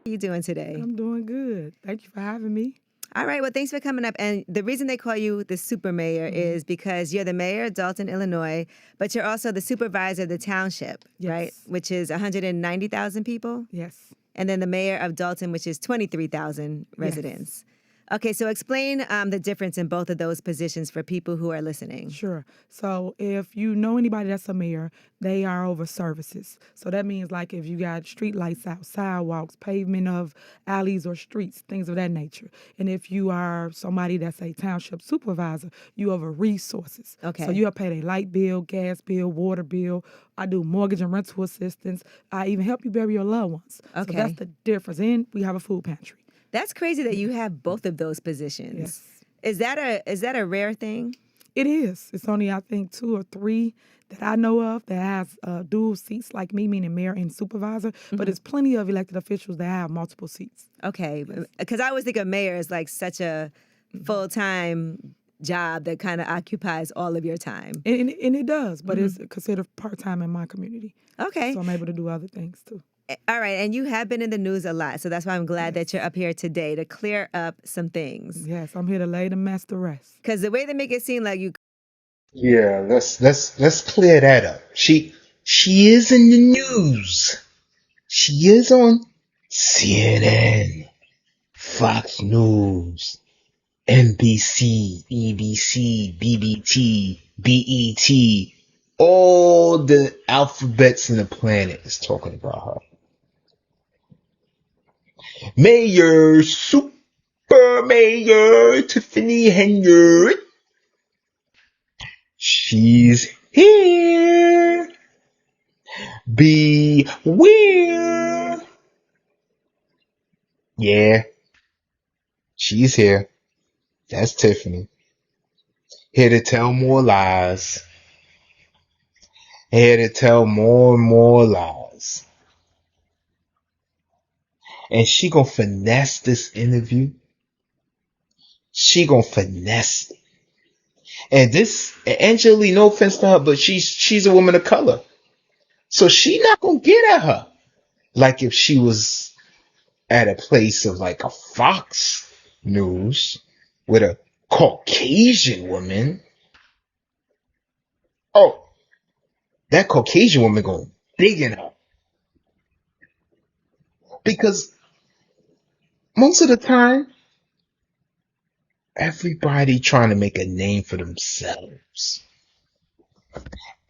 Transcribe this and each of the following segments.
How you doing today? I'm doing good. Thank you for having me. All right. Well, thanks for coming up. And the reason they call you the super mayor is because you're the mayor of Dalton, Illinois, but you're also the supervisor of the township, right? Yes. Which is 190,000 people. Yes. And then the mayor of Dalton, which is 23,000 residents. Okay, so explain the difference in both of those positions for people who are listening. Sure. So if you know anybody that's a mayor, they are over services. So that means like if you got street lights out, sidewalks, pavement of alleys or streets, things of that nature. And if you are somebody that's a township supervisor, you over resources. Okay. So you'll pay their light bill, gas bill, water bill. I do mortgage and rental assistance. I even help you bury your loved ones. Okay. So that's the difference. And we have a food pantry. That's crazy that you have both of those positions. Yes. Is that a rare thing? It is. It's only, I think, 2 or 3 that I know of that has dual seats like me, meaning mayor and supervisor. But there's plenty of elected officials that have multiple seats. Okay. Because I always think of mayor as like such a full-time job that kind of occupies all of your time. And it does, but it's considered part-time in my community. Okay. So I'm able to do other things too. All right. And you have been in the news a lot. So that's why I'm glad that you're up here today to clear up some things. Yes, I'm here to lay the mess to rest. Because the way they make it seem like you... Yeah, let's clear that up. She is in the news. She is on CNN, Fox News, NBC, BBC, BBT, BET. All the alphabets in the planet is talking about her. Mayor, super mayor, Tiffany HENYARD. She's here. Beware. Yeah, she's here. That's Tiffany. Here to tell more lies. Here to tell more and more lies. And she gonna finesse this interview. She gonna finesse it. And this, Angela, no offense to her, but she's a woman of color. So she not gonna get at her. Like if she was at a place of like a Fox News with a Caucasian woman. Oh, that Caucasian woman gonna dig in her. Because most of the time, everybody trying to make a name for themselves.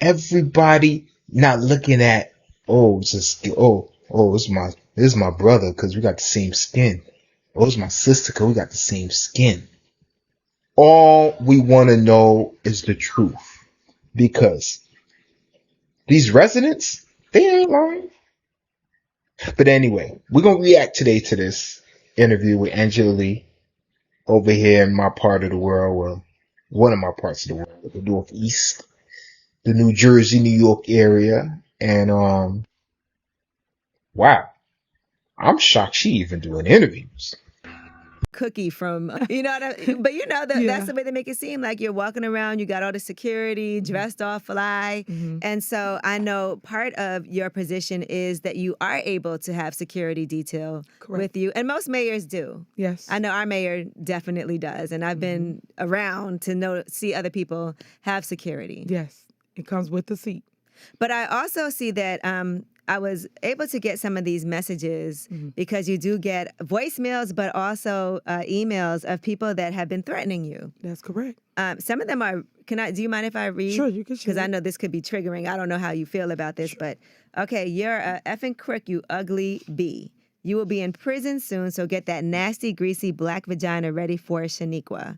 Everybody not looking at, this is my brother because we got the same skin. Oh, it's my sister because we got the same skin. All we want to know is the truth. Because these residents, they ain't lying. But anyway, we're going to react today to this interview with Angela Lee over here in my part of the world, well, one of my parts of the world, the Northeast, the New Jersey, New York area. And, wow, I'm shocked she even doing interviews. Cookie from, but that's the way they make it seem like you're walking around, you got all the security, dressed all fly. And so I know part of your position is that you are able to have security detail with you. And most mayors do. Yes. I know our mayor definitely does. And I've been around to see other people have security. Yes. It comes with the seat. But I also see that I was able to get some of these messages because you do get voicemails, but also emails of people that have been threatening you. That's correct. Some of them are, do you mind if I read? Sure, you can share. Because I know this could be triggering. I don't know how you feel about this, but okay, you're a effing crook, you ugly bee. You will be in prison soon, so get that nasty, greasy black vagina ready for Shaniqua.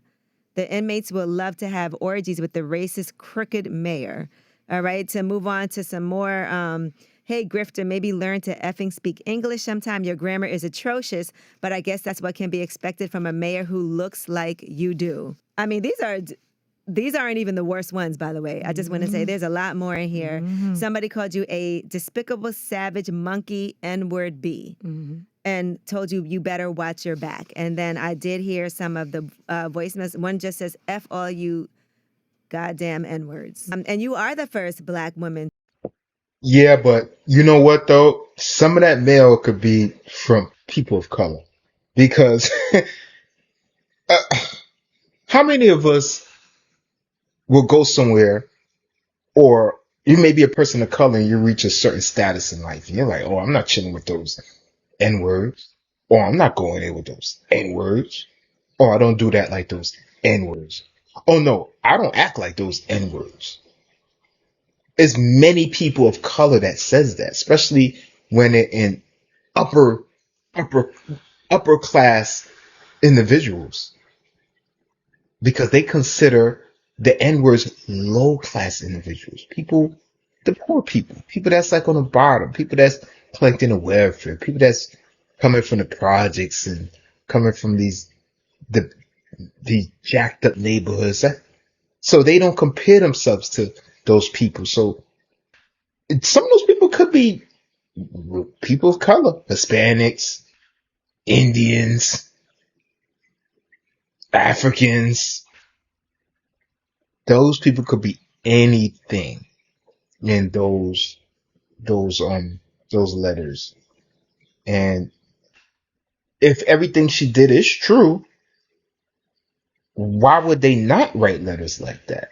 The inmates will love to have orgies with the racist, crooked mayor. All right, to move on to some more, hey, grifter, maybe learn to effing speak English sometime. Your grammar is atrocious, but I guess that's what can be expected from a mayor who looks like you do. I mean, these aren't even the worst ones, by the way. I just want to say there's a lot more in here. Somebody called you a despicable, savage, monkey, N-word bee. And told you better watch your back. And then I did hear some of the voicemails. One just says, F all you goddamn N-words. And you are the first black woman. Yeah, but you know what though? Some of that mail could be from people of color because uh, how many of us will go somewhere, or you may be a person of color and you reach a certain status in life and you're like, oh, I'm not chilling with those N words, or I'm not going there with those N words, or I don't do that like those N words. Oh no, I don't act like those N words. There's many people of color that says that, especially when they're in upper, upper, upper class individuals, because they consider the N words low class individuals, people, the poor people that's like on the bottom, people that's collecting the welfare, people that's coming from the projects and coming from the, these jacked up neighborhoods. So they don't compare themselves to those people. So some of those people could be people of color, Hispanics, Indians, Africans. Those people could be anything in those those letters. And if everything she did is true, why would they not write letters like that?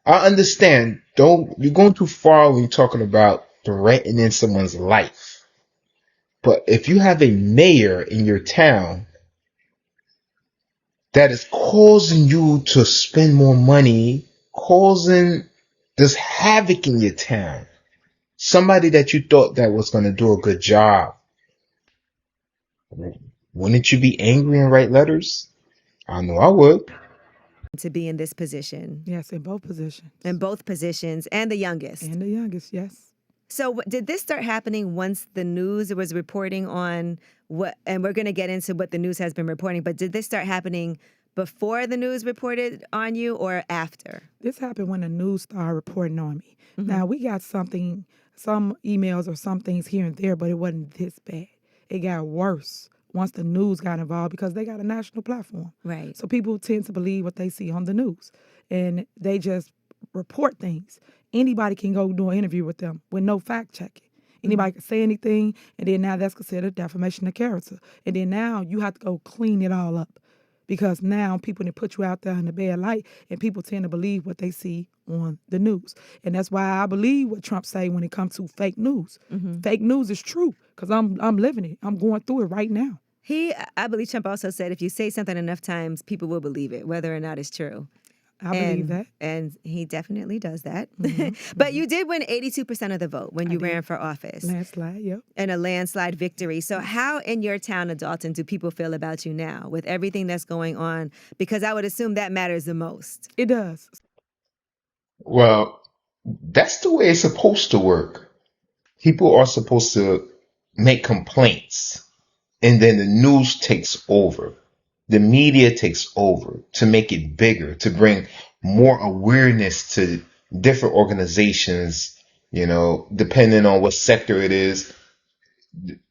I understand, don't you're going too far when you're talking about threatening someone's life. But if you have a mayor in your town that is causing you to spend more money, causing this havoc in your town, somebody that you thought that was going to do a good job, wouldn't you be angry and write letters? I know I would. To be in this position, Yes, in both positions. in both positions, and the youngest. And the youngest, yes. So did this start happening once the news was reporting on what, and we're going to get into what the news has been reporting, but did this start happening before the news reported on you or after? This happened when the news started reporting on me. Now, we got some emails or some things here and there, but it wasn't this bad. It got worse once the news got involved because they got a national platform. Right. So people tend to believe what they see on the news, and they just report things. Anybody can go do an interview with them with no fact checking. Anybody can say anything, and then now that's considered defamation of character. And then now you have to go clean it all up because now people can put you out there in the bad light, and people tend to believe what they see on the news. And that's why I believe what Trump say when it comes to fake news. Fake news is true because I'm living it. I'm going through it right now. I believe Trump also said if you say something enough times, people will believe it, whether or not it's true. I believe that. And he definitely does that. But you did win 82% of the vote when you ran for office. Landslide, yep. And a landslide victory. So how in your town of Dalton do people feel about you now with everything that's going on? Because I would assume that matters the most. It does. Well, that's the way it's supposed to work. People are supposed to make complaints, and then the news takes over. The media takes over to make it bigger, to bring more awareness to different organizations, depending on what sector it is.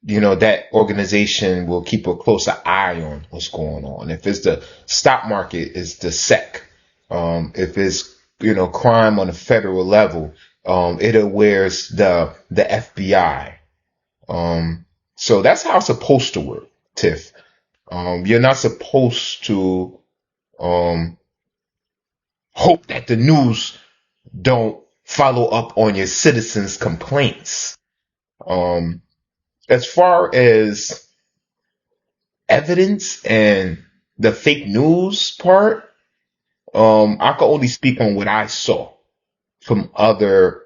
That organization will keep a closer eye on what's going on. If it's the stock market, it's the SEC. If it's, crime on a federal level, it awares the FBI. So that's how it's supposed to work, Tiff. You're not supposed to hope that the news don't follow up on your citizens' complaints. As far as evidence and the fake news part, I can only speak on what I saw from other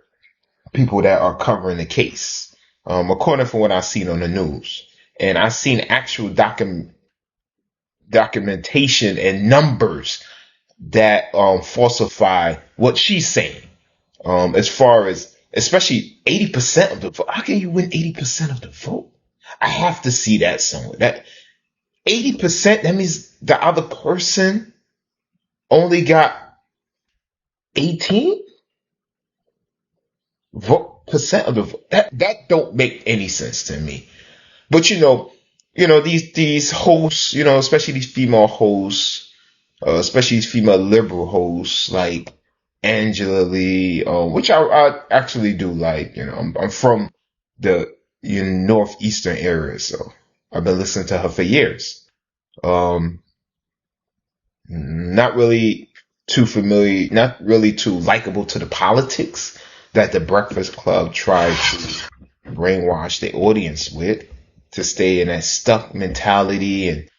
people that are covering the case. According to what I've seen on the news, and I've seen actual documentation and numbers that falsify what she's saying. As far as especially 80% of the vote. How can you win 80% of the vote? I have to see that somewhere. That 80%, that means the other person only got 18% of the vote. That don't make any sense to me. But these hosts, especially these female hosts, especially these female liberal hosts like Angela Lee, which I actually do like. I'm from the northeastern area. So I've been listening to her for years. Um, not really too familiar, not really too likable to the politics that the Breakfast Club tried to brainwash the audience with, to stay in that stuck mentality and,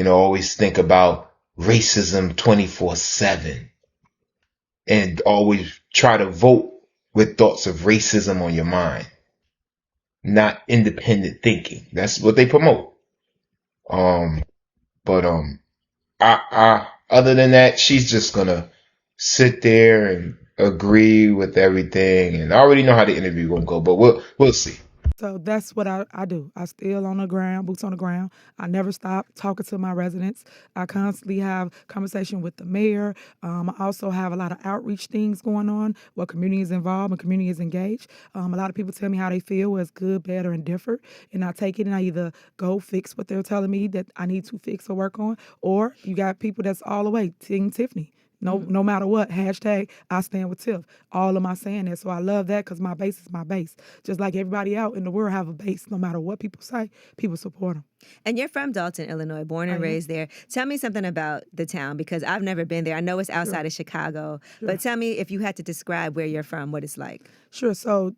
always think about racism 24/7 and always try to vote with thoughts of racism on your mind, not independent thinking. That's what they promote. Um, but other than that, she's just gonna sit there and agree with everything. And I already know how the interview gonna go, but we'll see. So that's what I do. I still on the ground, boots on the ground. I never stop talking to my residents. I constantly have conversation with the mayor. I also have a lot of outreach things going on where community is involved and community is engaged. A lot of people tell me how they feel, whether it's good, bad, or indifferent. And I take it and I either go fix what they're telling me that I need to fix or work on, or you got people that's all the way, Team Tiffany. No matter what, hashtag I stand with Tiff. All of my saying that. So I love that because my base is my base. Just like everybody out in the world have a base. No matter what people say, people support them. And you're from Dalton, Illinois, born and I am. raised there. Tell me something about the town because I've never been there. I know it's outside of Chicago, but tell me if you had to describe where you're from, what it's like. Sure. So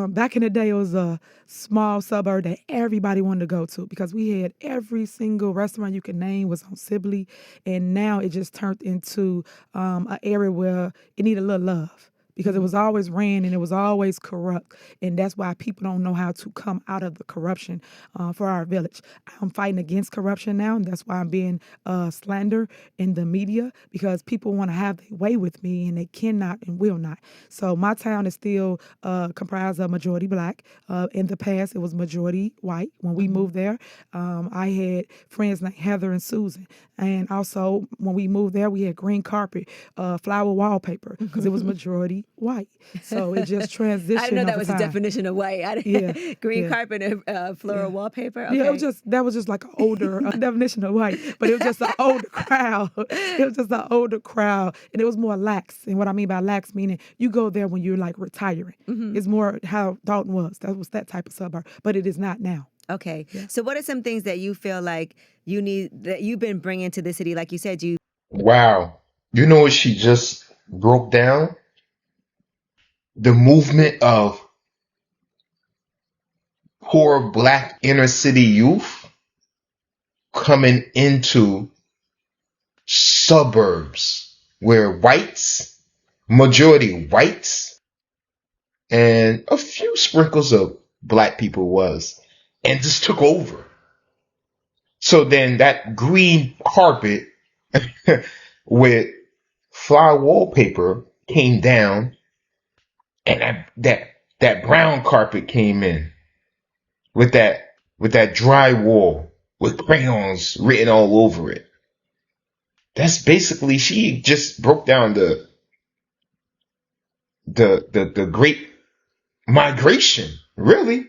back in the day, it was a small suburb that everybody wanted to go to because we had every single restaurant you can name was on Sibley. And now it just turned into an area where it needed a little love because it was always ran and it was always corrupt. And that's why people don't know how to come out of the corruption for our village. I'm fighting against corruption now, and that's why I'm being slandered in the media because people want to have their way with me and they cannot and will not. So my town is still comprised of majority black. In the past, it was majority white. When we moved there, I had friends like Heather and Susan. And also, when we moved there, we had green carpet, flower wallpaper, because it was majority white. So it just transitioned. I didn't know that over was time. the definition of white. Green carpet and floral wallpaper. Okay. Yeah, that was just like an older definition of white, but it was just an older crowd. It was just an older crowd, and it was more lax. And what I mean by lax, meaning you go there when you're like retiring. It's more how Dalton was. That was that type of suburb, but it is not now. Okay. Yeah. So what are some things that you feel like you need, that you've been bringing to the city? Like you said, Wow. You know what she just broke down? The movement of poor black inner city youth coming into suburbs where majority whites, and a few sprinkles of black people and just took over. So then that green carpet with fly wallpaper came down, and that brown carpet came in with that drywall with crayons written all over it. That's basically, she just broke down the great migration, really.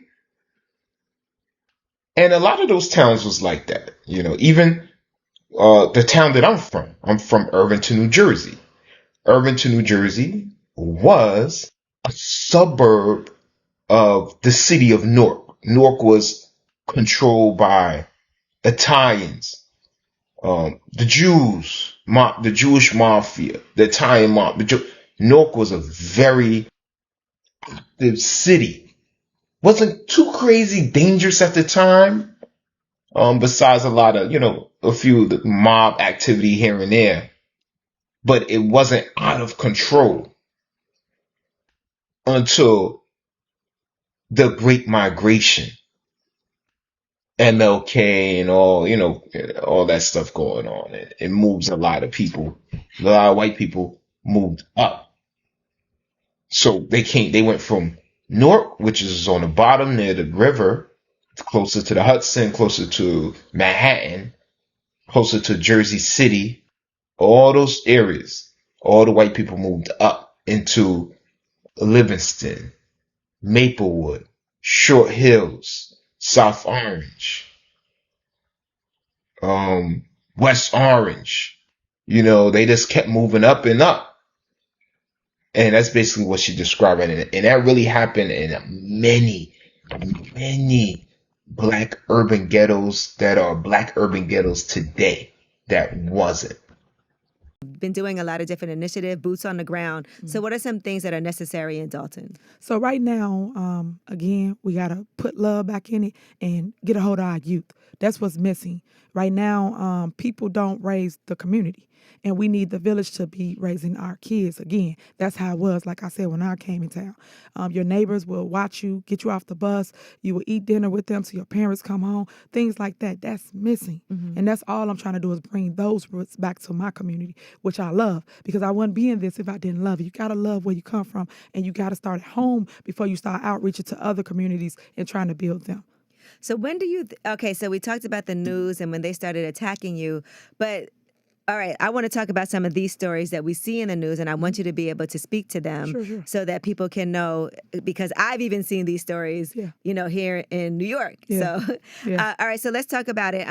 And a lot of those towns was like that, even the town that I'm from Irvington, New Jersey. Irvington, New Jersey was a suburb of the city of Newark. Newark was controlled by Italians, the Jews, the Jewish mafia, the Italian mob. Newark was a very active city. Wasn't too crazy dangerous at the time. Besides a lot of, a few of the mob activity here and there, but it wasn't out of control until the Great Migration, MLK and all that stuff going on. It moves a lot of people. A lot of white people moved up. So they went from Newark, which is on the bottom near the river, closer to the Hudson, closer to Manhattan, closer to Jersey City, all those areas. All the white people moved up into Livingston, Maplewood, Short Hills, South Orange, West Orange. They just kept moving up and up. And that's basically what she described. And that really happened in many, many black urban ghettos that are black urban ghettos today that wasn't. Been doing a lot of different initiatives, boots on the ground. So what are some things that are necessary in Dalton? So right now, again, we got to put love back in it and get a hold of our youth. That's what's missing. Right now, people don't raise the community. And we need the village to be raising our kids. Again, that's how it was, like I said, when I came in town. Your neighbors will watch you, get you off the bus. You will eat dinner with them till your parents come home. Things like that. That's missing. And that's all I'm trying to do is bring those roots back to my community, which I love, because I wouldn't be in this if I didn't love it. You got to love where you come from, and you got to start at home before you start outreaching to other communities and trying to build them. So when do you, okay, so we talked about the news and when they started attacking you, but all right, I want to talk about some of these stories that we see in the news, and I want you to be able to speak to them Sure. so that people can know, because I've even seen these stories, here in New York. Yeah. So, Yeah. all right, so let's talk about it.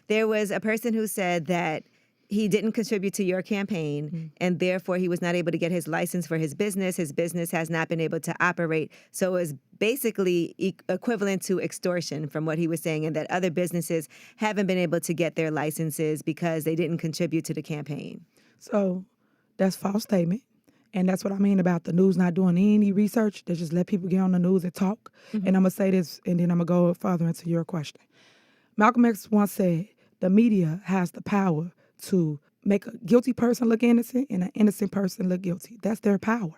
There was a person who said that he didn't contribute to your campaign, and therefore he was not able to get his license for his business. His business has not been able to operate. So it was basically equivalent to extortion from what he was saying, and that other businesses haven't been able to get their licenses because they didn't contribute to the campaign. So that's a false statement. And that's what I mean about the news not doing any research. They just let people get on the news and talk. And I'm going to say this, and then I'm going to go further into your question. Malcolm X once said, the media has the power to make a guilty person look innocent and an innocent person look guilty. That's their power.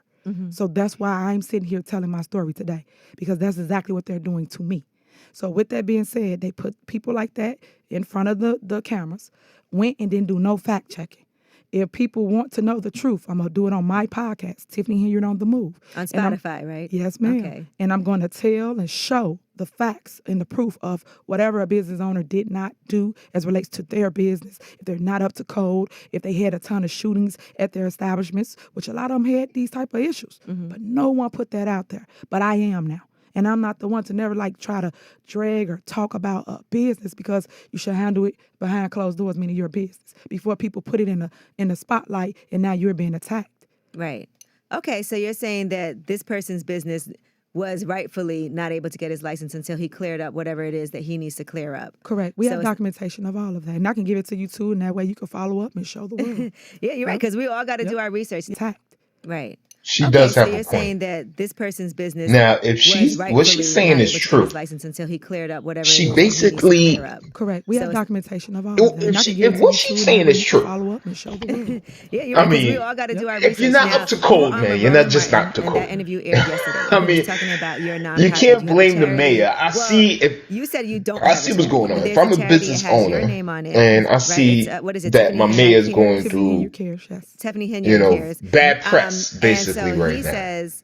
So that's why I'm sitting here telling my story today, because that's exactly what they're doing to me. So with that being said, they put people like that in front of the cameras, went and didn't do no fact checking. If people want to know the truth, I'm going to do it on my podcast, Tiffany Henyard on the Move. On Spotify, right? Yes, ma'am. Okay. And I'm going to tell and show the facts and the proof of whatever a business owner did not do as relates to their business. If they're not up to code, if they had a ton of shootings at their establishments, which a lot of them had these type of issues. But no one put that out there. But I am now. And I'm not the one to never try to drag or talk about a business, because you should handle it behind closed doors, meaning your business, before people put it in the spotlight and now you're being attacked. Right. Okay, so you're saying that this person's business was rightfully not able to get his license until he cleared up whatever it is that he needs to clear up. Correct. We have documentation of all of that. And I can give it to you too, and that way you can follow up and show the world. Yeah, you're right, because we all got to do our research. Attacked. Right. She does have so a you're point. saying that this person's business Now, if was what she's saying rightfully is not able to get true, his license until he cleared up whatever she it is that he needs to basically, clear up. Correct. We So have it's- documentation of all of that. And I can give if it to what you she's too, saying and that way is you can true, follow up and show the world. Yeah, you're I right, because we mean, all got to do our if research. you're not Now, up to we code, were on man, with you're not Roland just Martin, not to and code. that interview aired yesterday. I He mean, was talking about your nonprofit. you can't have a blame the charity. mayor. You said you don't I have see a what's charity, going on. but If there's I'm a charity, business it has your owner name on it, and I right? see It's, what is it, that Tiffany my Henyard mayor's Cares? going Tiffany through, Henyard Cares, yes. Tiffany Henyard Cares. bad press, And basically, so right he now. says,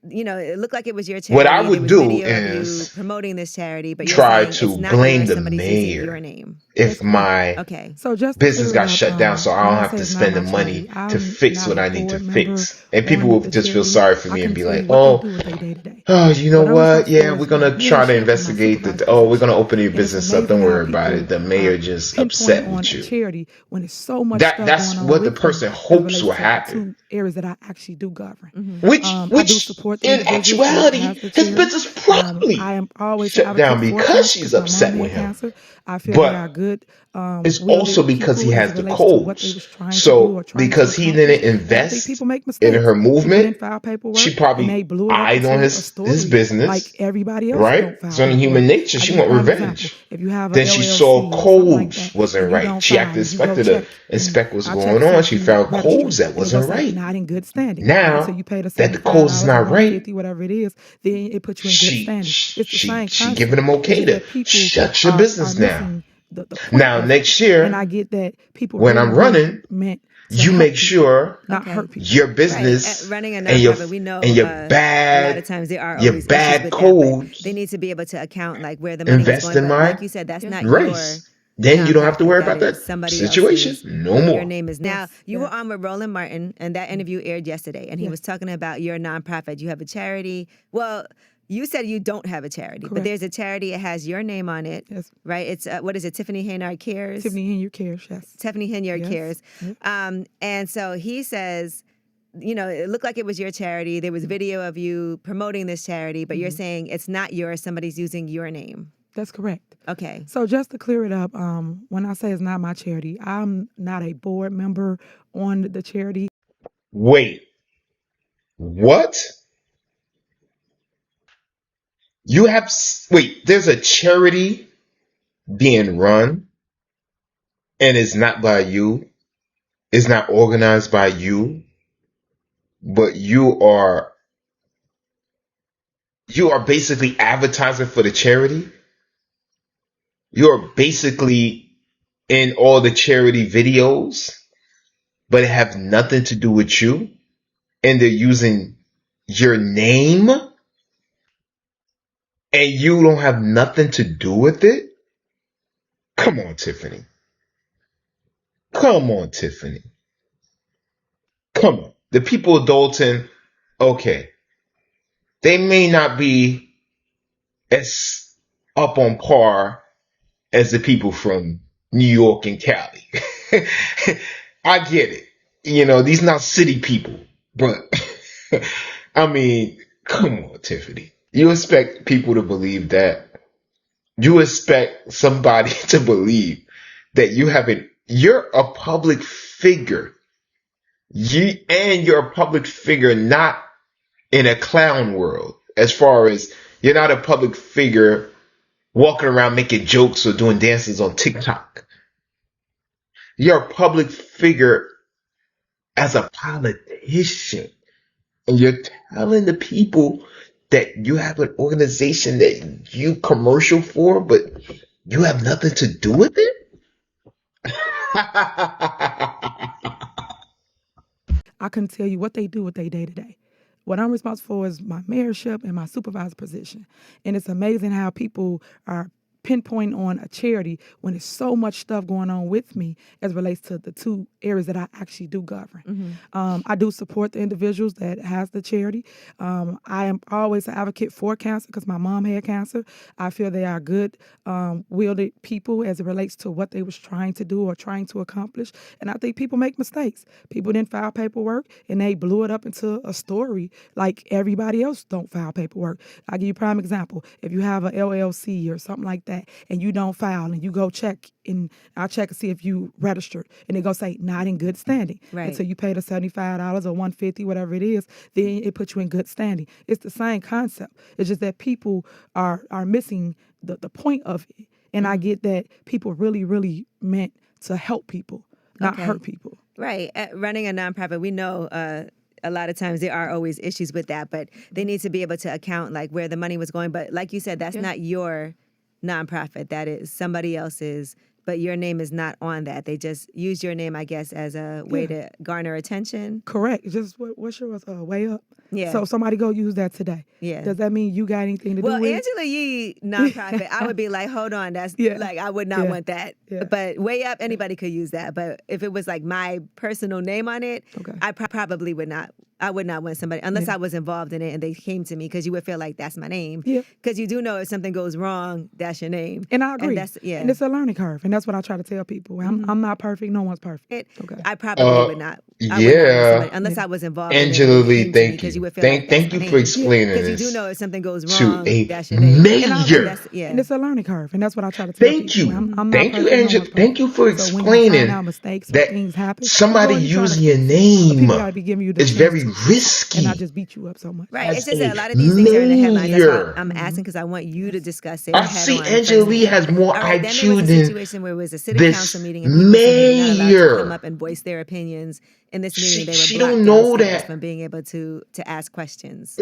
it looked like it was your charity. What I would there was do video of you is promoting this charity, but you're try saying to it's not blame yours. the Somebody's using your mayor name. if my Okay. So just to business clear got it up, shut down, so I when don't I have say to it's not spend the my money charity, to I'm fix not what a I need to board member fix. And on people will the just feel charity. sorry for I me and can be tell you like, what oh, they do with their day to day. oh, you know What I'm what? responsible Yeah, for we're is gonna my try to membership and my investigate the. supervisors. Oh, we're gonna open your And it's business up. amazing Don't how worry about it. people The mayor just pinpoint upset on with a you. charity when there's so much stuff That's going on what the with them person as hopes relates will to the happen. 2 areas that I actually do govern. Which, I do support the in individuals who actuality, has the his charity. business probably I am always shut down advocate for because cancer she's because my mom upset with had him. cancer. I feel they are But good, it's also wielded because he people as has it the relates to what they was codes. trying to do or So trying to because he accomplish. didn't And I think invest people make in mistakes. her People movement, didn't file paperwork she and they probably blew it up eyed on into a his story business, like everybody else right? don't file So in paperwork. human nature, I she give you want prime example. revenge. If you have a Then she saw LLC or something like codes that wasn't and you right. don't She file asked the and you go inspector to check inspect and what's our going check on. said She you found registered codes that and it will wasn't say right. not in good standing until Now you pay the that the codes is $75 or not right, $150, whatever it is, then it puts you in good standing. It's the same she giving concept. them It's okay just to that people shut your are business now. missing the point Now of it. next And I year get that people when really, I'm really running, meant to you help make people, sure not Okay. hurt people. your Right. business Running a and nonprofit, we know your a lot of bad times there are always issues with that, but codes they need to be able to account like where the money is invest going. in But like my you said, that's not your race. Then you don't have to nonprofit. worry That about is that somebody situation else's. no Your more. name is now. Yes, You were yes. on with Roland Martin, and that interview aired yesterday. And he Yes. was talking about your nonprofit. You have a charity. Well, you said you don't have a charity, but Correct. there's a charity. It has your name on it, Yes. right? It's what is it? Tiffany Henyard Cares. Tiffany Henyard Cares, yes. Tiffany Henyard Yes. Cares. Yep. And so he says it looked like it was your charity. There was video of you promoting this charity, but you're saying it's not yours. Somebody's using your name. That's correct. Okay. So just to clear it up, when I say it's not my charity, I'm not a board member on the charity. Wait, what? There's a charity being run and it's not by you. It's not organized by you, but you are basically advertising for the charity. You're basically in all the charity videos, but it have nothing to do with you. And they're using your name and you don't have nothing to do with it. Come on, Tiffany. Come on, Tiffany. Come on. The people of Dalton, okay, they may not be as up on par as the people from New York and Cali. I get it. These not city people, but I mean, come on, Tiffany. You expect people to believe that. You expect somebody to believe that you're a public figure. You're a public figure not in a clown world, as far as you're not a public figure walking around making jokes or doing dances on TikTok. You're a public figure as a politician. And you're telling the people that you have an organization that you commercial for, but you have nothing to do with it? I couldn't tell you what they do with their day to day. What I'm responsible for is my mayorship and my supervisor position. And it's amazing how people are pinpointing on a charity when there's so much stuff going on with me as relates to the two areas that I actually do govern. I do support the individuals that has the charity. I am always an advocate for cancer because my mom had cancer. I feel they are good wielded people as it relates to what they was trying to do or trying to accomplish. And I think people make mistakes. People didn't file paperwork and they blew it up into a story like everybody else don't file paperwork. I'll give you a prime example. If you have an LLC or something like that and you don't file and you go check, and I'll check and see if you registered, and they're going to say not in good standing. Right. Until you pay the $75 or $150, whatever it is, then it puts you in good standing. It's the same concept. It's just that people are missing the point of it. And I get that people really, really meant to help people, not hurt people. Right. Running a nonprofit, we know a lot of times there are always issues with that, but they need to be able to account like where the money was going. But like you said, that's not your nonprofit. That is somebody else's, but your name is not on that. They just use your name, I guess, as a way to garner attention. Correct. It's just what's your way up? Yeah. So somebody go use that today. Yeah. Does that mean you got anything to do with it? Well, Angela Yee nonprofit, I would be like, hold on, that's like, I would not want that. Yeah. But Way Up, anybody could use that. But if it was like my personal name on it, I probably would not. I would not want somebody, unless I was involved in it and they came to me, because you would feel like that's my name. Yeah. Because you do know if something goes wrong, that's your name. And I agree. And And it's a learning curve. And that's what I try to tell people. I'm not perfect. No one's perfect. I probably would not. I would not want somebody, unless I was involved Angela in it. Lee, thank you. You would feel like Thank you for explaining this. Because you do know if something goes to wrong, a that's your name. mayor. And it's a learning curve. And that's what I try to tell people. Thank you. I'm not Thank you, perfect, no Angela. one's Thank you for perfect. So when you explaining find out mistakes or that things happen, somebody go and try to using your fix it. But name people gotta be giving you the is chance very to, risky. and I just beat you up so much. Right. As It's just that a a lot of these things are in the headlines. That's mayor. why I'm asking, because I want you to discuss it. I see Angela Lee has more All right, then there IQ was a than situation where it was a city this council meeting and people said they were not allowed to mayor. come up and voice their opinions in this meeting. They were She blocked don't know downstairs that from being able to ask questions.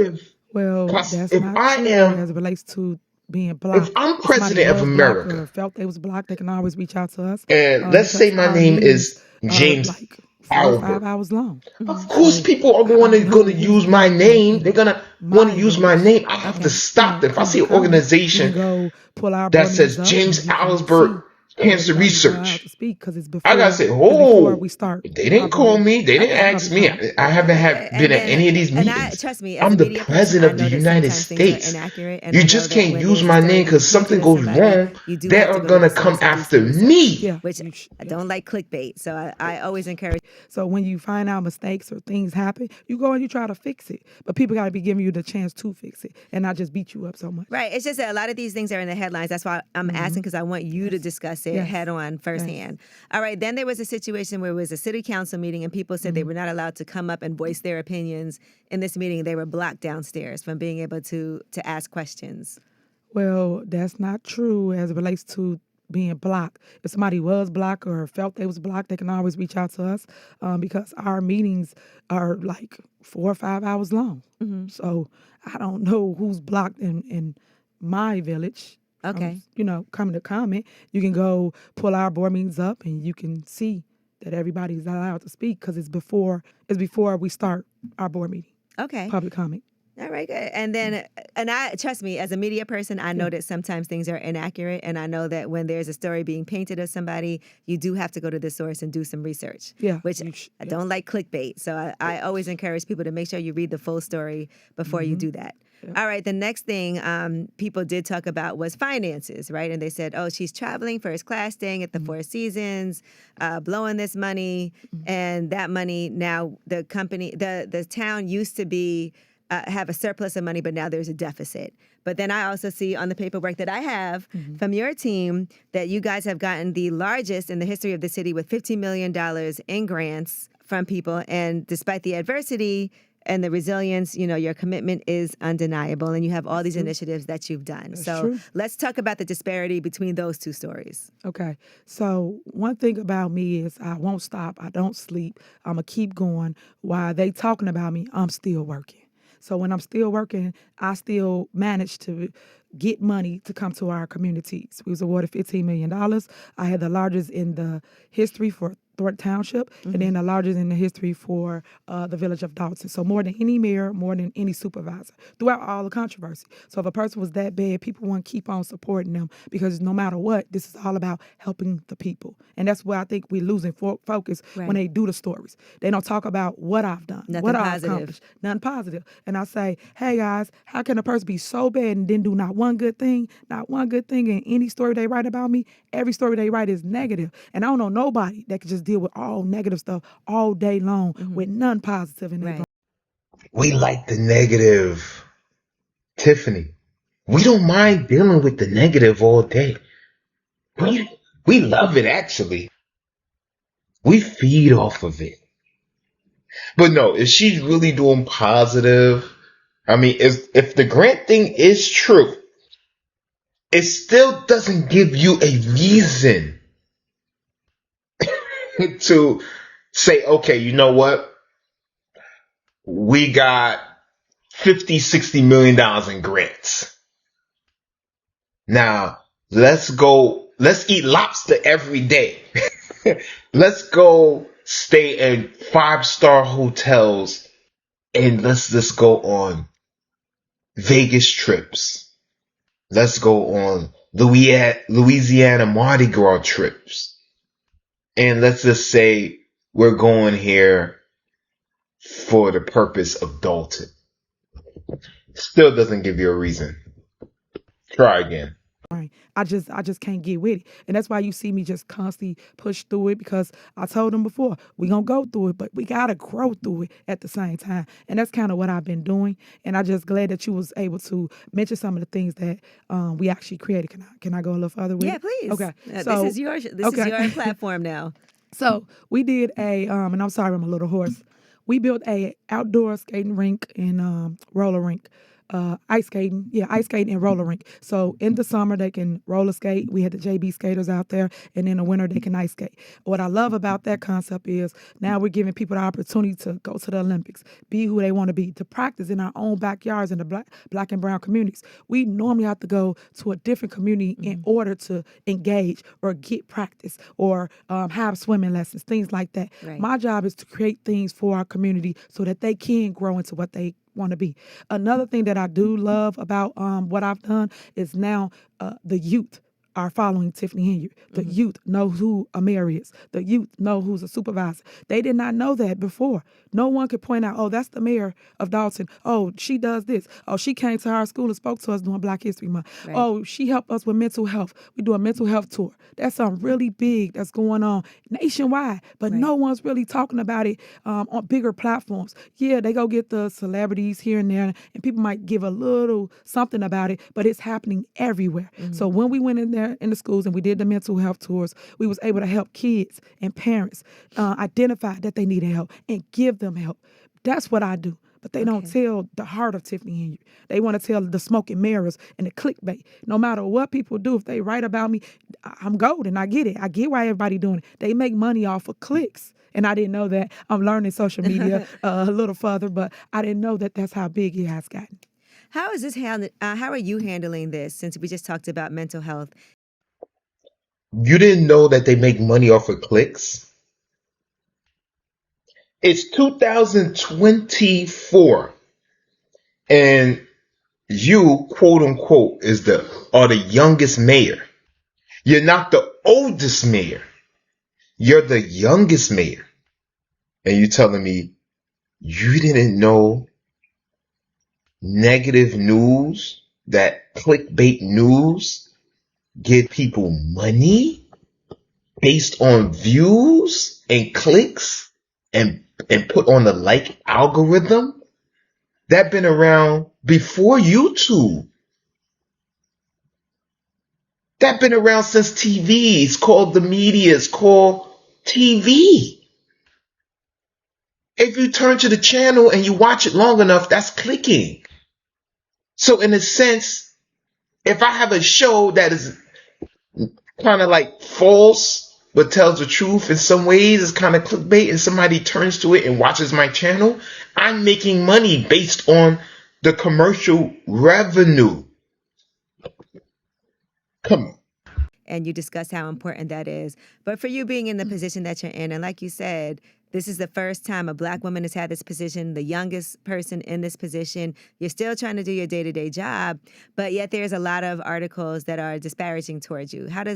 Well, Plus, that's if not I true am- as it relates to being blocked. If I'm If somebody president of was blocked America, or felt they was blocked, they can always reach out to us. and let's because say my our name meetings is are James like 4 or 5 Albert. hours long. Of course, people are going to use my name. They're gonna want to use my name. I have to stop them. If I see an We can organization go pull our that board says members up James and you can Albert cancer everybody's allowed research. to speak because it's I gotta say, before we start they our didn't board call meeting. me. They didn't Okay. ask me. I haven't Okay. been And at then, any of these and I meetings. trust me, as I'm a the media person, president I of the know that United sometimes things are States. inaccurate, and You I know just that can't when use there's a my story name being because painted something as goes somebody, wrong. you do They have to are go to the gonna come source and do after some research, me. Yeah, which I don't like clickbait. So I always encourage. So when you find out mistakes or things happen, you go and you try to fix it. But people got to be giving you the chance to fix it and not just beat you up so much. Right. It's just that a lot of these things are in the headlines. That's why I'm asking, because I want you to discuss it Yes. head on firsthand. All right. Then there was a situation where it was a city council meeting and people said they were not allowed to come up and voice their opinions in this meeting. They were blocked downstairs from being able to ask questions. Well, that's not true as it relates to being blocked. If somebody was blocked or felt they was blocked, they can always reach out to us because our meetings are like 4 or 5 hours long. So I don't know who's blocked in my village. Okay. Coming to comment. You can go pull our board meetings up and you can see that everybody's allowed to speak because it's before we start our board meeting. Okay. Public comment. All right, good. And then, and I trust me, as a media person, I know that sometimes things are inaccurate, and I know that when there's a story being painted of somebody, you do have to go to the source and do some research. Yeah, which I don't like clickbait, so I always encourage people to make sure you read the full story before you do that. All right, the next thing people did talk about was finances, right? And they said, oh, she's traveling first class, staying at the Four Seasons, blowing this money, and that money now the company, the town used to be have a surplus of money, but now there's a deficit. But then I also see on the paperwork that I have from your team that you guys have gotten the largest in the history of the city with $15 million in grants from people. And despite the adversity and the resilience, your commitment is undeniable. And you have all these initiatives that you've done. So let's talk about the disparity between those two stories. Okay. So one thing about me is I won't stop. I don't sleep. I'm going to keep going. While they talking about me, I'm still working. So when I'm still working, I still manage to get money to come to our communities. We was awarded $15 million. I had the largest in the history for Thornton Township, and then the largest in the history for the village of Dalton. So more than any mayor, more than any supervisor throughout all the controversy. So if a person was that bad, people want to keep on supporting them because no matter what, this is all about helping the people. And that's where I think we're losing focus when they do the stories. They don't talk about what I've done, Nothing what I've positive. accomplished, nothing positive. And I say, hey guys, how can a person be so bad and then do not one good thing in any story they write about me? Every story they write is negative. And I don't know nobody that can just deal with all negative stuff all day long with none positive in their life. We like the negative, Tiffany. We don't mind dealing with the negative all day. We love it, actually. We feed off of it. But no, if she's really doing positive, I mean, if the grant thing is true, it still doesn't give you a reason to say, okay, you know what? We got 50, $60 million in grants. Now, let's eat lobster every day. Let's go stay in 5-star hotels and let's just go on Vegas trips. Let's go on Louisiana Mardi Gras trips. And let's just say we're going here for the purpose of Dalton. Still doesn't give you a reason. Try again. I just can't get with it. And that's why you see me just constantly push through it because I told them before, we going to go through it, but we got to grow through it at the same time. And that's kind of what I've been doing. And I'm just glad that you was able to mention some of the things that we actually created. Can I go a little further with it? Yeah, please. Okay. So, this is your platform now. So we did and I'm sorry I'm a little hoarse. We built a outdoor skating rink and roller rink. Ice skating and roller rink. So in the summer they can roller skate. We had the JB skaters out there, and in the winter they can ice skate. What I love about that concept is now we're giving people the opportunity to go to the Olympics, be who they want to be, to practice in our own backyards in the black and brown communities. We normally have to go to a different community in order to engage or get practice or have swimming lessons, things like that. Right. My job is to create things for our community so that they can grow into what they want to be. Another thing that I do love about what I've done is now the youth are following Tiffany Henyard. The youth know who a mayor is. The youth know who's a supervisor. They did not know that before. No one could point out, oh, that's the mayor of Dalton. Oh, she does this. Oh, she came to our school and spoke to us during Black History Month. Right. Oh, she helped us with mental health. We do a mental health tour. That's something really big that's going on nationwide, but Right. no one's really talking about it on bigger platforms. Yeah, they go get the celebrities here and there, and people might give a little something about it, but it's happening everywhere. So when we went in there in the schools and we did the mental health tours, we was able to help kids and parents identify that they needed help and give them help. That's what I do. But they don't tell the heart of Tiffany Henyard. They want to tell the smoke and mirrors and the clickbait. No matter what people do, if they write about me, I'm golden. I get it. I get why everybody doing it. They make money off of clicks. And I didn't know that. I'm learning social media a little further, but I didn't know that that's how big it has gotten. How is this how are you handling this, since we just talked about mental health? You didn't know that they make money off of clicks? It's 2024 and you, quote unquote, are the youngest mayor. You're not the oldest mayor. You're the youngest mayor. And you're telling me you didn't know negative news, that clickbait news give people money based on views and clicks and put on the like algorithm? That been around before YouTube. That been around since TV. It's called the media. It's called TV. If you turn to the channel and you watch it long enough, that's clicking. So in a sense, if I have a show that is kind of like false but tells the truth in some ways, it's kind of clickbait, and somebody turns to it and watches my channel, I'm making money based on the commercial revenue. Come on. And you discuss how important that is. But for you being in the position that you're in, and like you said, this is the first time a Black woman has had this position, the youngest person in this position. You're still trying to do your day-to-day job, but yet there's a lot of articles that are disparaging towards you. How do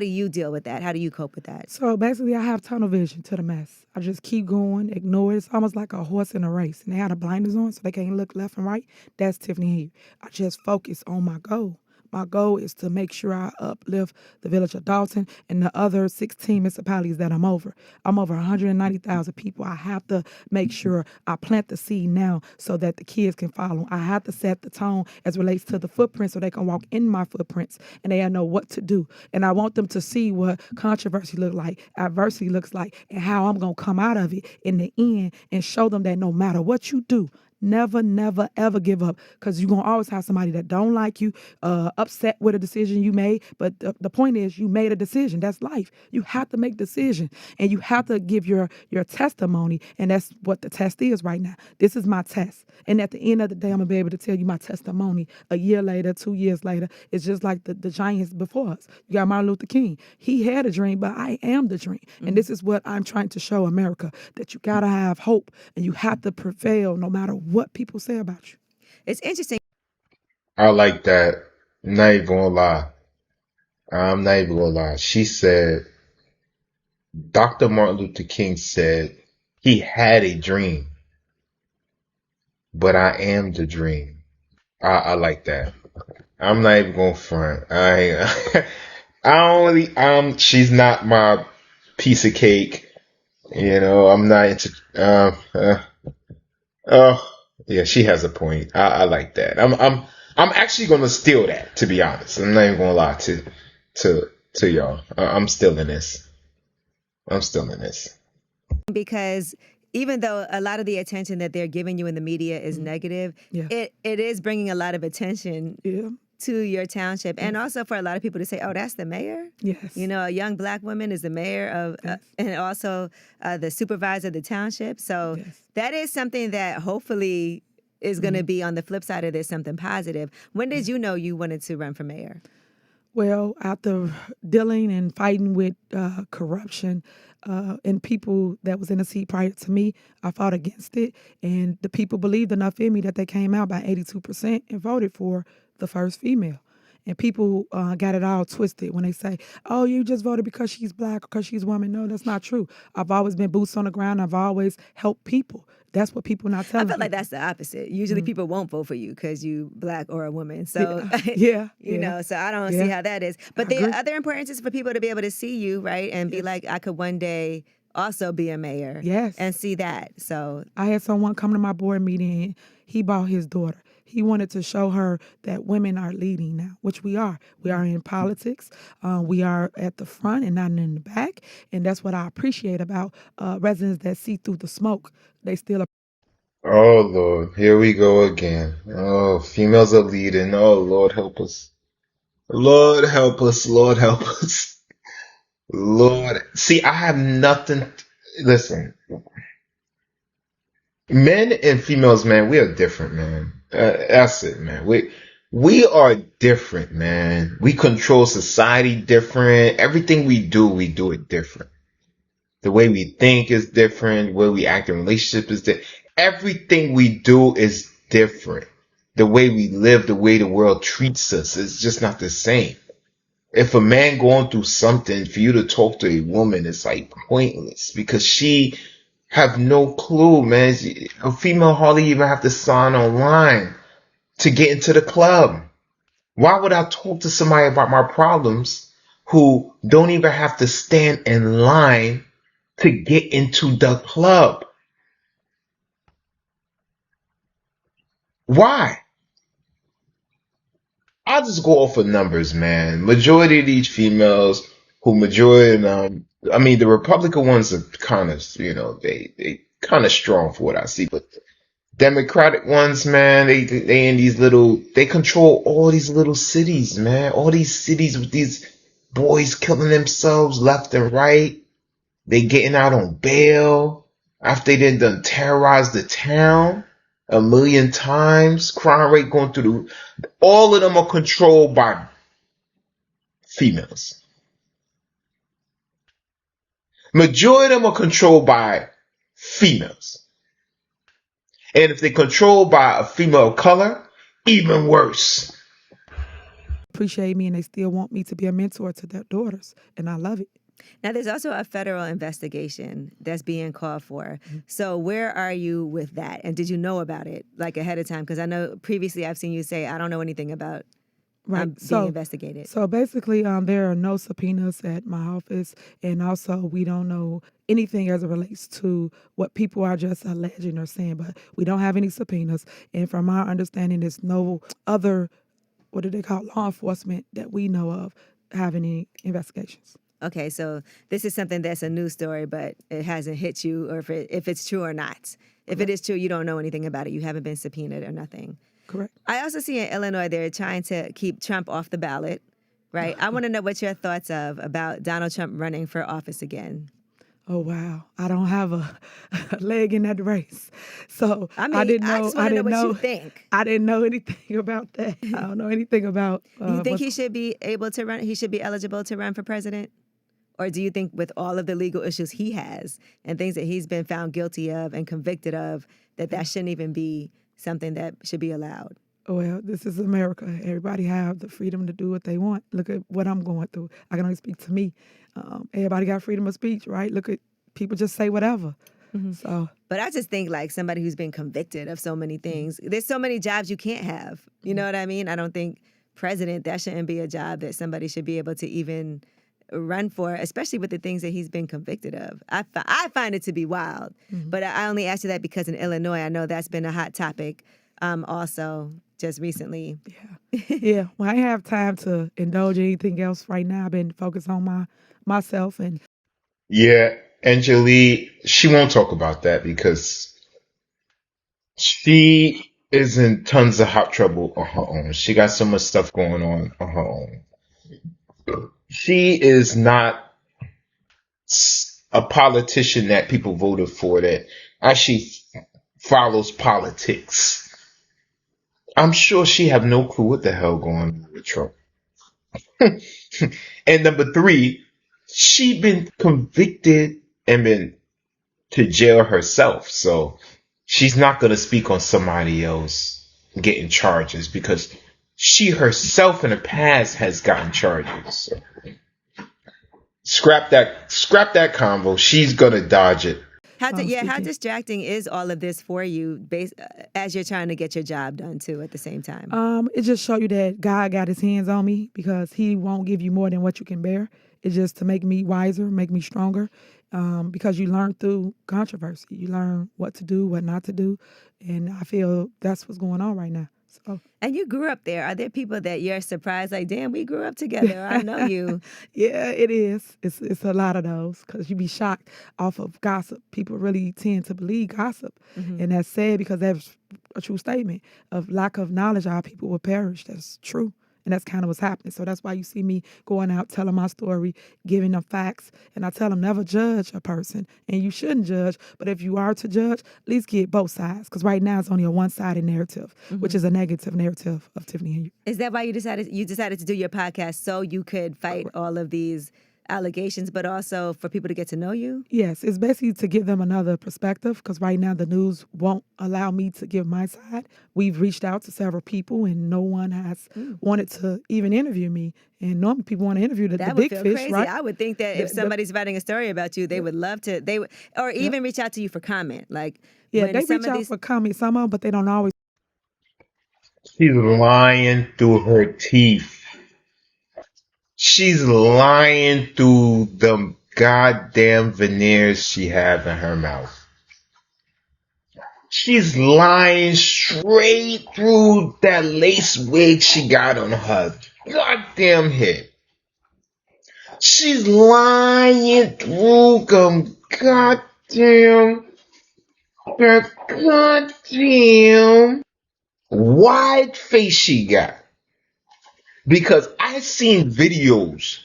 you deal with that? How do you cope with that? So basically, I have tunnel vision to the mess. I just keep going, ignore it. It's almost like a horse in a race, and they have the blinders on so they can't look left and right. That's Tiffany Henyard. I just focus on my goal. My goal is to make sure I uplift the village of Dalton and the other 16 municipalities that I'm over. I'm over 190,000 people. I have to make sure I plant the seed now so that the kids can follow. I have to set the tone as relates to the footprint so they can walk in my footprints and they know what to do. And I want them to see what controversy looks like, adversity looks like, and how I'm going to come out of it in the end and show them that no matter what you do, never, never, ever give up, because you're going to always have somebody that don't like you, upset with a decision you made. But the point is, you made a decision. That's life. You have to make decisions, and you have to give your testimony, and that's what the test is right now. This is my test. And at the end of the day, I'm going to be able to tell you my testimony a year later, 2 years later. It's just like the giants before us. You got Martin Luther King. He had a dream, but I am the dream. And this is what I'm trying to show America, that you got to have hope, and you have to prevail no matter what people say about you. It's interesting. I like that. I'm not even gonna lie. I'm not even gonna lie. She said, Dr. Martin Luther King said he had a dream, but I am the dream. I like that. I'm not even gonna front. I don't really, she's not my piece of cake. You know, I'm not into, oh, yeah, she has a point. I like that. I'm actually gonna steal that, to be honest. I'm not even gonna lie to y'all. I'm still in this. Because even though a lot of the attention that they're giving you in the media is negative, Yeah. it is bringing a lot of attention Yeah. to your township, and also for a lot of people to say, "Oh, that's the mayor." Yes. You know, a young Black woman is the mayor of, and also the supervisor of the township. So Yes. that is something that hopefully is going to be on the flip side of this, something positive. When did you know you wanted to run for mayor? Well, after dealing and fighting with corruption and people that was in the seat prior to me, I fought against it. And the people believed enough in me that they came out by 82% and voted for the first female. And people got it all twisted when they say, oh, you just voted because she's black or because she's a woman. No, that's not true. I've always been boots on the ground. I've always helped people. That's what people not I telling feel like people. that's the opposite. Usually people won't vote for you because you black or a woman. So, Yeah, you yeah, know, so I don't see yeah. how that is. But I the agree. other importance is for people to be able to see you, right? And be Yes. like, I could one day also be a mayor Yes. and see that. So I had someone come to my board meeting and he brought his daughter. He wanted to show her that women are leading now, which we are. We are in politics. We are at the front and not in the back. And that's what I appreciate about residents that see through the smoke. They still Oh Lord, here we go again. Oh, females are leading. Oh Lord, help us. Lord help us. Lord help us. Lord, see, I have nothing. Listen, men and females, man, we are different, man. That's it, man. We are different, man. We control society different. Everything we do it different. The way we think is different. The way we act in relationships is different. Everything we do is different. The way we live, the way the world treats us is just not the same. If a man going through something, for you to talk to a woman is like pointless because she have no clue, man. A female hardly even have to sign online to get into the club. Why would I talk to somebody about my problems who don't even have to stand in line to get into the club? Why? I'll just go off of numbers, man. Majority of these females who majority, I mean, the Republican ones are kind of, they kind of strong for what I see, but Democratic ones, man, they in these they control all these little cities, man. All these cities with these boys killing themselves left and right. They getting out on bail after they done terrorized the town a million times. Crime rate going through all of them are controlled by females. Majority of them are controlled by females. And if they're controlled by a female of color, even worse. appreciate me and they still want me to be a mentor to their daughters. And I love it. now there's also a federal investigation that's being called for. So where are you with that? And did you know about it like ahead of time? Because I know previously I've seen you say, I don't know anything about Right. being investigated. So basically, there are no subpoenas at my office, and also we don't know anything as it relates to what people are just alleging or saying. But we don't have any subpoenas, and from our understanding, there's no other what do they call law enforcement that we know of have any investigations. Okay, so this is something that's a news story, but it hasn't hit you, or if it's true or not. If it is true, you don't know anything about it. You haven't been subpoenaed or nothing. Correct. I also see in Illinois they're trying to keep Trump off the ballot, right? I want to know what your thoughts about Donald Trump running for office again. Oh wow! I don't have a leg in that race, so I mean, I didn't know. I just want to know what you think. I didn't know anything about that. I don't know anything about. Do you think what's he should be able to run? He should be eligible to run for president? Or do you think with all of the legal issues he has and things that he's been found guilty of and convicted of, that shouldn't even be something that should be allowed? Well, this is America. Everybody have the freedom to do what they want. Look at what I'm going through. I can only speak to me. Everybody got freedom of speech, right? Look at people just say whatever. So, But I just think like somebody who's been convicted of so many things, there's so many jobs you can't have. You know what I mean? I don't think president, that shouldn't be a job that somebody should be able to even run for, especially with the things that he's been convicted of. I find it to be wild. But I only ask you that because in Illinois, I know that's been a hot topic also just recently. yeah. Well, I have time to indulge in anything else right now. I've been focused on myself and Yeah, Angelique, she won't talk about that because she is in tons of hot trouble on her own. She got so much stuff going on her own. She is not a politician that people voted for that actually follows politics. I'm sure she have no clue what the hell going on with Trump. And number three, she been convicted and been to jail herself. So she's not going to speak on somebody else getting charges because She herself in the past has gotten charges. So scrap that convo. She's gonna dodge it. How Speaking. distracting is all of this for you, as you're trying to get your job done too at the same time? It just show you that God got his hands on me because he won't give you more than what you can bear. It's just to make me wiser, make me stronger. Because you learn through controversy. You learn what to do, what not to do. And I feel that's what's going on right now. So And you grew up there. Are there people that you're surprised, like, damn, we grew up together, or I know you? yeah, it is. It's a lot of those because you be shocked off of gossip. People really tend to believe gossip. And that's sad because that's a true statement of lack of knowledge. Our people will perish. That's true. And that's kind of what's happening. So that's why you see me going out, telling my story, giving them facts. And I tell them never judge a person. And you shouldn't judge. But if you are to judge, at least get both sides. Because right now it's only a one-sided narrative, which is a negative narrative of Tiffany Henyard. Is that why you decided to do your podcast, so you could fight all of these allegations, but also for people to get to know you? Yes, it's basically to give them another perspective because right now the news won't allow me to give my side. We've reached out to several people and no one has wanted to even interview me. And normally people want to interview the That would big feel fish, crazy. right? I would think that if somebody's writing a story about you, they would love to. They would, or even reach out to you for comment. Like, Yeah, when they some reach of out these, for comment, some of them, but they don't always. She's lying through her teeth. She's lying through the goddamn veneers she have in her mouth. She's lying straight through that lace wig she got on her goddamn head. She's lying through that goddamn wide face she got. Because I seen videos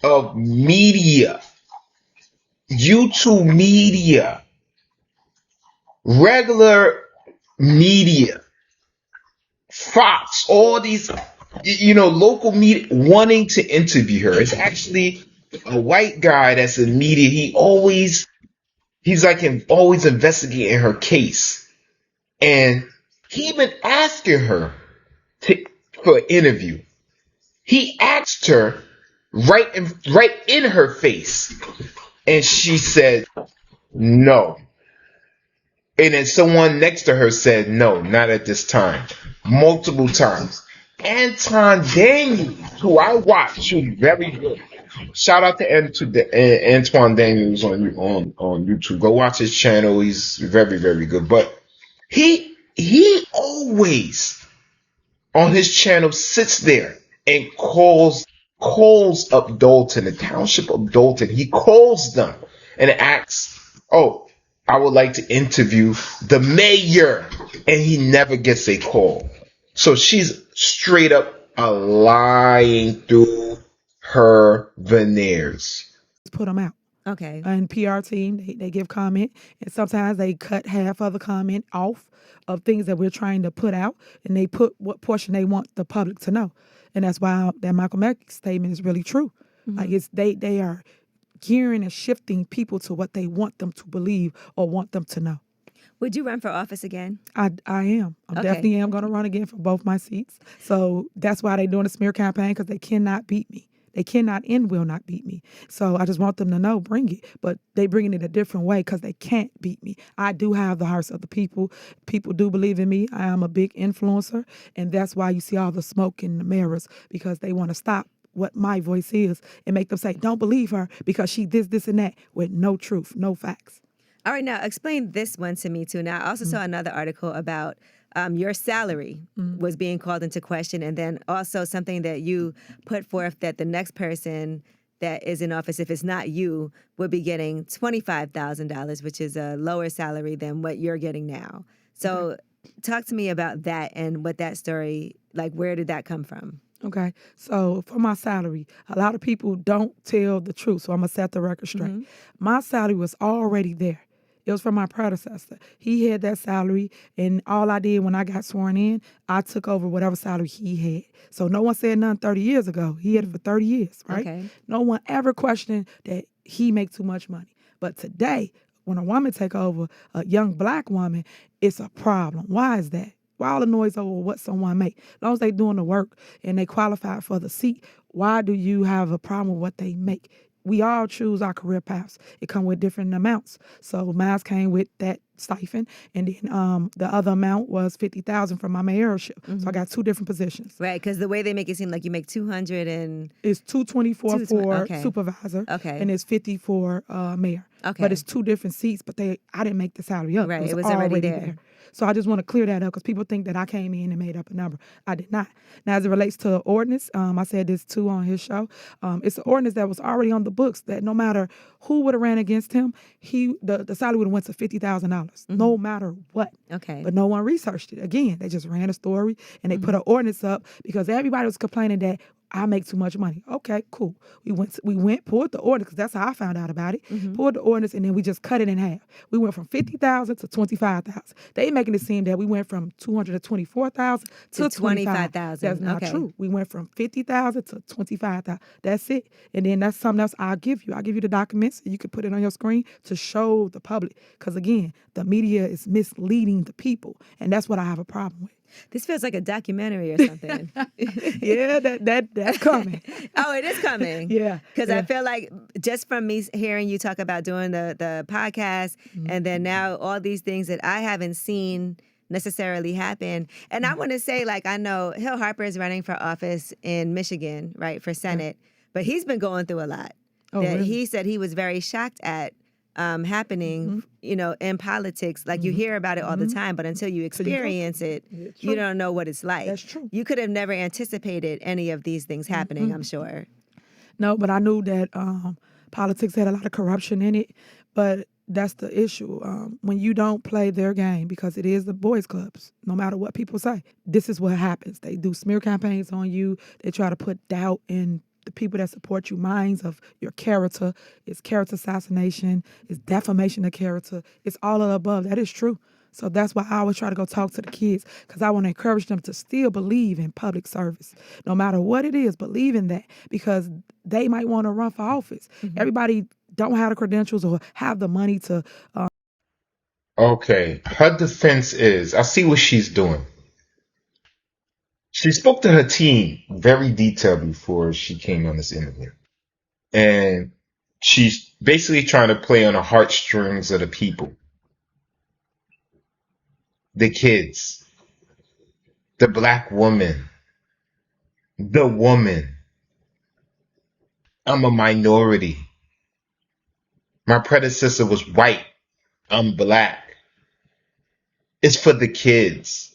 of media, YouTube media, regular media, Fox, all these, local media wanting to interview her. It's actually a white guy that's in media. He's like always investigating her case. And he been asking her for an interview. He asked her right in her face. And she said, no. And then someone next to her said, no, not at this time. Multiple times. Anton Daniels, who I watch, who's very good. Shout out to Antoine Daniels on YouTube. Go watch his channel. He's very, very good. But he always on his channel sits there and calls up Dalton, the township of Dalton. He calls them and asks, oh, I would like to interview the mayor. And he never gets a call. So she's straight up lying through her veneers. Put them out. okay. And PR team, they give comment, and sometimes they cut half of the comment off of things that we're trying to put out, and they put what portion they want the public to know. And that's why that Michael X statement is really true. Like they are gearing and shifting people to what they want them to believe or want them to know. Would you run for office again? I am. I definitely am going to run again for both my seats. So that's why they're doing a smear campaign, because they cannot beat me. They cannot and will not beat me. So I just want them to know, bring it. But they bring it a different way because they can't beat me. I do have the hearts of the people. People do believe in me. I am a big influencer. And that's why you see all the smoke in the mirrors, because they want to stop what my voice is and make them say, don't believe her because she this, and that, with no truth, no facts. All right, now explain this one to me too. Now, I also saw another article about your salary was being called into question, and then also something that you put forth that the next person that is in office, if it's not you, would be getting $25,000, which is a lower salary than what you're getting now. So talk to me about that and what that story, like, where did that come from? Okay, so for my salary, a lot of people don't tell the truth, so I'm going to set the record straight. My salary was already there. It was from my predecessor. He had that salary, and all I did when I got sworn in, I took over whatever salary he had. So no one said nothing 30 years ago. He had it for 30 years, right? Okay. No one ever questioned that he makes too much money. But today, when a woman take over, a young black woman, it's a problem. Why is that? Why all the noise over what someone make? As long as they doing the work and they qualify for the seat, why do you have a problem with what they make? We all choose our career paths. It come with different amounts. So mine came with that stipend, and then the other amount was $50,000 from my mayorship. So I got two different positions. Right, because the way they make it seem like you make 200 and It's 224 for okay. supervisor, Okay. and it's 50 for mayor. Okay. But it's two different seats. But I didn't make the salary up. Right, It was already there. So I just want to clear that up because people think that I came in and made up a number. I did not. Now, as it relates to ordinance, I said this too on his show. It's an ordinance that was already on the books that no matter who would have ran against him, the salary would have went to $50,000, no matter what. Okay. But no one researched it. Again, they just ran a story and they put an ordinance up because everybody was complaining that I make too much money. Okay, cool. We went, pulled the ordinance, because that's how I found out about it. Pulled the ordinance, and then we just cut it in half. We went from $50,000 to $25,000. They making it seem that we went from $224,000 to $25,000. That's not true. We went from $50,000 to $25,000. That's it. And then that's something else I'll give you. I'll give you the documents, and you can put it on your screen to show the public. Because again, the media is misleading the people, and that's what I have a problem with. This feels like a documentary or something. Yeah, that's coming. Oh, it is coming. Yeah. Because yeah. I feel like just from me hearing you talk about doing the podcast and then now all these things that I haven't seen necessarily happen. And I want to say, like, I know Hill Harper is running for office in Michigan, right, for Senate, but he's been going through a lot. Oh, that really? He said he was very shocked at happening, in politics. Like you hear about it all the time, but until you experience it, you don't know what it's like. That's true. You could have never anticipated any of these things happening, I'm sure. No, but I knew that politics had a lot of corruption in it. But that's the issue. When you don't play their game, because it is the boys' clubs, no matter what people say, this is what happens. They do smear campaigns on you. They try to put doubt in the people that support you, minds of your character. It's character assassination. It's defamation of character. It's all of the above. That is true. So that's why I always try to go talk to the kids, because I want to encourage them to still believe in public service. No matter what it is, believe in that, because they might want to run for office. Everybody don't have the credentials or have the money to. Okay, her defense is, I see what she's doing. She spoke to her team very detailed before she came on this interview. And she's basically trying to play on the heartstrings of the people. The kids. The black woman. The woman. I'm a minority. My predecessor was white. I'm black. It's for the kids.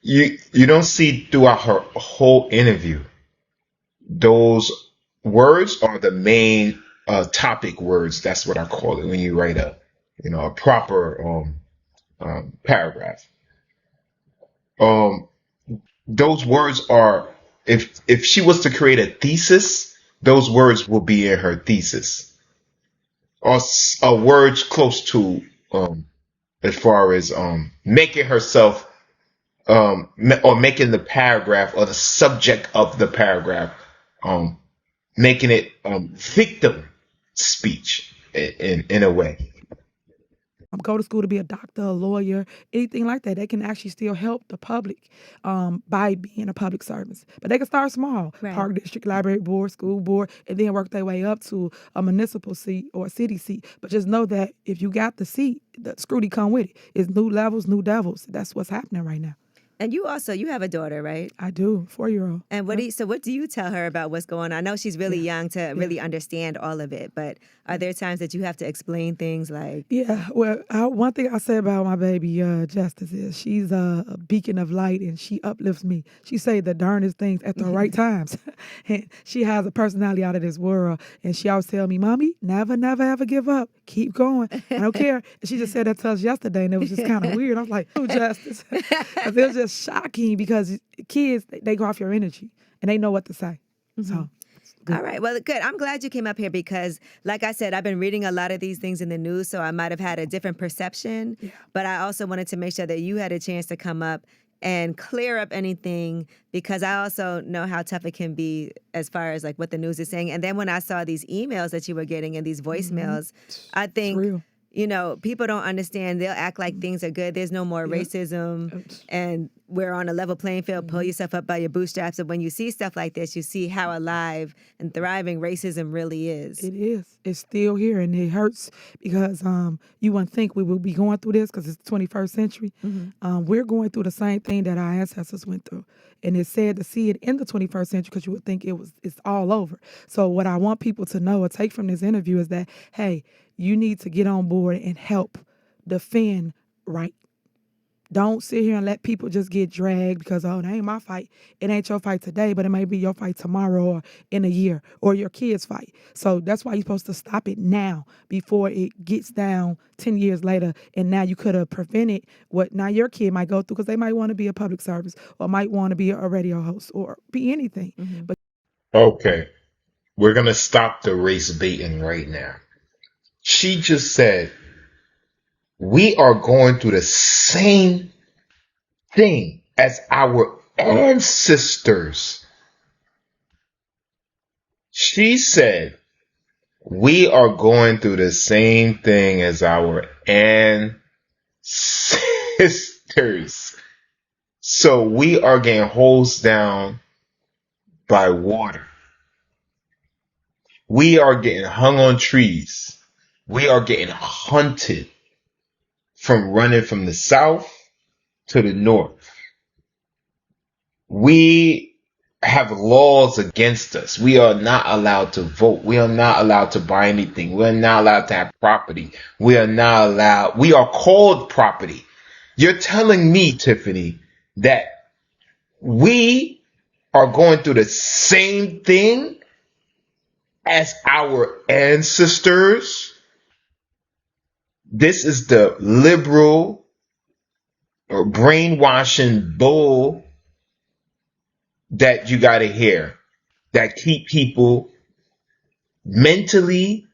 You don't see throughout her whole interview, those words are the main topic words. That's what I call it when you write a proper paragraph. Those words are, if she was to create a thesis, those words will be in her thesis, or a word close to as far as making herself or making the paragraph or the subject of the paragraph, making it victim speech in a way. Go to school to be a doctor, a lawyer, anything like that. They can actually still help the public by being a public service. But they can start small, Right. park district, library board, school board, and then work their way up to a municipal seat or a city seat. But just know that if you got the seat, the scrutiny come with it. It's new levels, new devils. That's what's happening right now. And you have a daughter, right? I do, 4-year-old. And what do you tell her about what's going on? I know she's really young to really understand all of it, but are there times that you have to explain things like? Yeah, well, one thing I say about my baby Justice is she's a beacon of light, and she uplifts me. She say the darndest things at the right times. And she has a personality out of this world, and she always tell me, "Mommy, never, never, ever give up. Keep going. I don't care." And she just said that to us yesterday, and it was just kind of weird. I was like, "Oh, Justice." 'Cause it was just shocking, because kids, they go off your energy, and they know what to say. So. All right. Well, good. I'm glad you came up here because, like I said, I've been reading a lot of these things in the news, so I might have had a different perception. Yeah. But I also wanted to make sure that you had a chance to come up and clear up anything, because I also know how tough it can be as far as like what the news is saying. And then when I saw these emails that you were getting and these voicemails, I think, real. people don't understand. They'll act like things are good. There's no more Yeah. racism, and we're on a level playing field. Pull yourself up by your bootstraps. And when you see stuff like this, you see how alive and thriving racism really is. It is. It's still here, and it hurts because you wouldn't think we would be going through this because it's the 21st century. We're going through the same thing that our ancestors went through, and it's sad to see it in the 21st century because you would think it's all over. So what I want people to know or take from this interview is that, hey, you need to get on board and help defend right. Don't sit here and let people just get dragged because, oh, that ain't my fight. It ain't your fight today, but it may be your fight tomorrow or in a year or your kid's fight. So that's why you're supposed to stop it now before it gets down 10 years later. And now you could have prevented what now your kid might go through because they might want to be a public service or might want to be a radio host or be anything. But Okay, we're gonna stop the race baiting right now. She just said we are going through the same thing as our ancestors. She said we are going through the same thing as our ancestors. So we are getting hosed down by water. We are getting hung on trees. We are getting hunted from running from the south to the north. We have laws against us. We are not allowed to vote. We are not allowed to buy anything. We are not allowed to have property. We are called property. You're telling me, Tiffany, that we are going through the same thing as our ancestors? This is the liberal or brainwashing bull that you got to hear that keep people mentally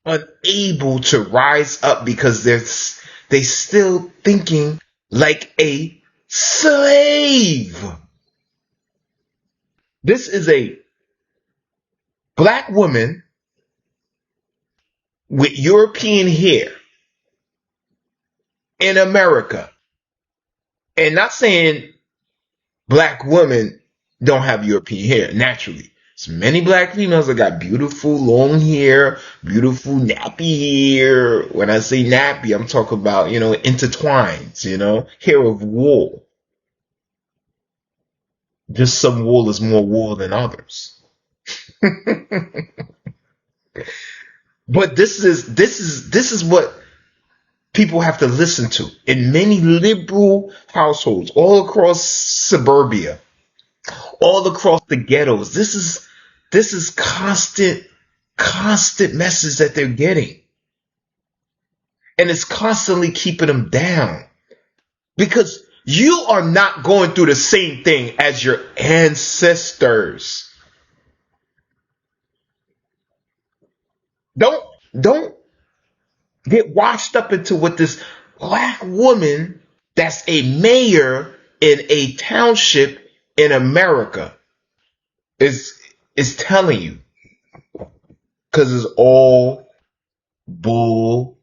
unable to rise up because they still thinking like a slave. This is a black woman with European hair in America. And not saying black women don't have European hair naturally. There's many black females that got beautiful long hair, beautiful nappy hair. When I say nappy, I'm talking about, intertwined, hair of wool. Just some wool is more wool than others. But this is what people have to listen to in many liberal households all across suburbia, all across the ghettos. This is constant message that they're getting. And it's constantly keeping them down because you are not going through the same thing as your ancestors. Don't get washed up into what this black woman that's a mayor in a township in America is telling you, because it's all bull